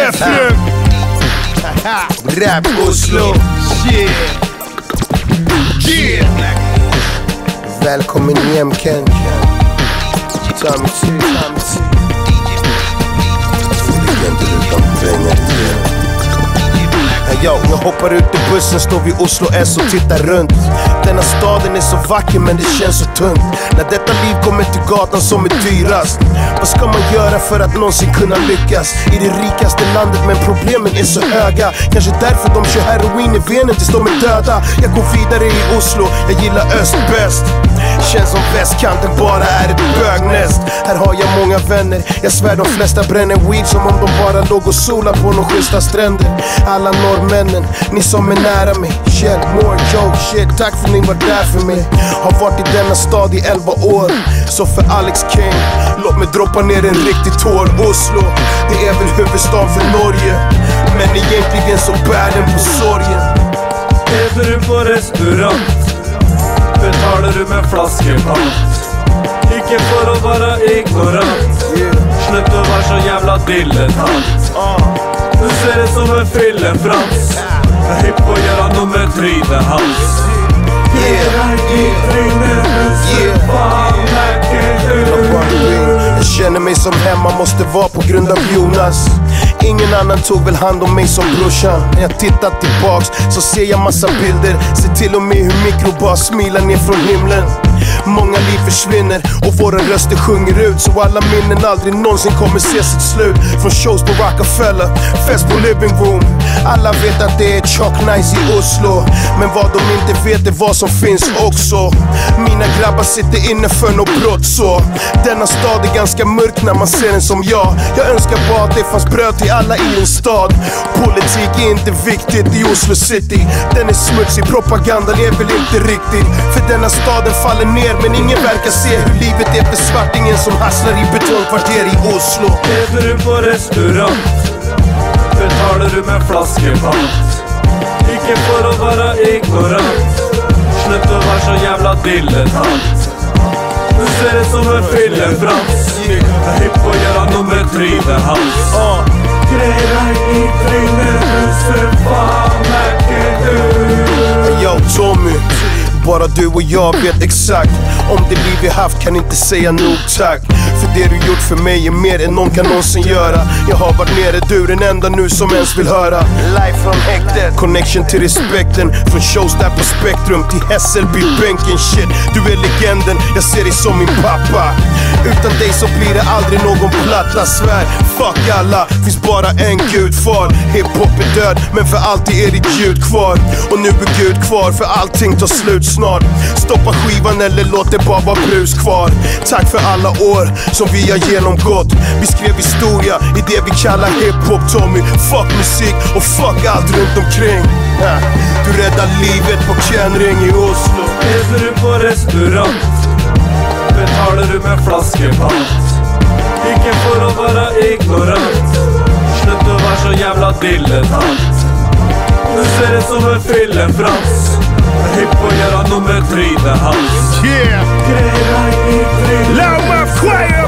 refräng. Rap Oslo. Yeah. Yeah. Välkommen hem Ken. Ta mig tid. Legender utan pengar. Yo, jag hoppar ut i bussen, står vid Oslo S och tittar runt. Denna staden är så vacker men det känns så tungt. När detta liv kommer till gatan som är dyrast. Vad ska man göra för att någonsin kunna lyckas i det rikaste landet, men problemen är så höga. Kanske därför de kör heroin i venen tills de är döda. Jag går vidare i Oslo, jag gillar öst bäst. Känns som västkanten bara är ett bögnäst. Här har jag många vänner, jag svär de flesta bränner weed som om de bara låg och solar på några schyssta stränder. Alla norrmännen, ni som är nära mig, Kjell, more joke shit, tack för ni var där för mig. Har varit i denna stad i 11 år. Så för Alex King, låt mig droppa ner en riktig tår. Oslo, det är väl huvudstaden för Norge, men egentligen så bär den på sorgen. Äter du på restaurang, betalar du med flaskepant. Ikke för att vara ignorant, slutt att vara så jävla dilettant. Du ser det som en fyllefrans, jag är hipp på att göra nummer 3 med hals. Jag känner mig som hemma, måste vara på grund av Jonas. Ingen annan tog väl hand om mig som brorsan. När jag tittar tillbaks så ser jag massa bilder. Ser till och med hur mikrobas smilar ner från himlen. Många liv försvinner och våra röster sjunger ut, så alla minnen aldrig någonsin kommer se sitt slut. Från shows på Rockefeller, fest på Living Room. Alla vet att det är chock nice i Oslo, men vad de inte vet är vad som finns också. Mina grabbar sitter inne för något brott, så denna stad är ganska mörk när man ser den som jag. Jag önskar bara att det fanns bröd till alla i en stad. Politik är inte viktigt i Oslo City. Den är smutsig, propagandan är väl inte riktigt. För denna staden faller ner, men ingen verkar se hur livet är för svartingen som hasslar i betongkvarter i Oslo. Äter du på restaurang, betalar du med flaskepant. Ikke för att vara ignorant, slutt att vara så jävla dilettant. Du ser det som en fyllefrans, jag är hipp på att göra nummer 3 med hals. Grejer i trynet, du ser fan märker du. Yo Tommy, bara du och jag vet exakt. Om det liv vi haft kan inte säga nog tack. För det du gjort för mig är mer än någon kan någonsin göra. Jag har varit nere, du är den enda nu som ens vill höra. Live från häktet, connection till respekten. Från shows där på Spektrum till Hässelby-bänken. Shit, du är legenden, jag ser dig som min pappa. Utan dig så blir det aldrig någon platta. Svär, fuck alla, finns bara en gudfar. Hiphop är död, men för alltid är ditt ljud kvar. Och nu är Gud kvar, för allting tar slut snart. Stoppa skivan eller låt det bara vara brus kvar. Tack för alla år som vi har genomgått. Vi skrev historia i det vi kallar hiphop, Tommy. Fuck musik och fuck allt runt omkring. Du räddar livet på Kenring i Oslo. Äter du på restaurang, betalar du med flaskepant. Ikke för att vara ignorant, slutt att vara så jävla dilettant. Du ser det som en fyllefrans, jag är hipp på att göra nummer 3 med hals. Yeah. Grejer i trynet, Loud Mouth Choir.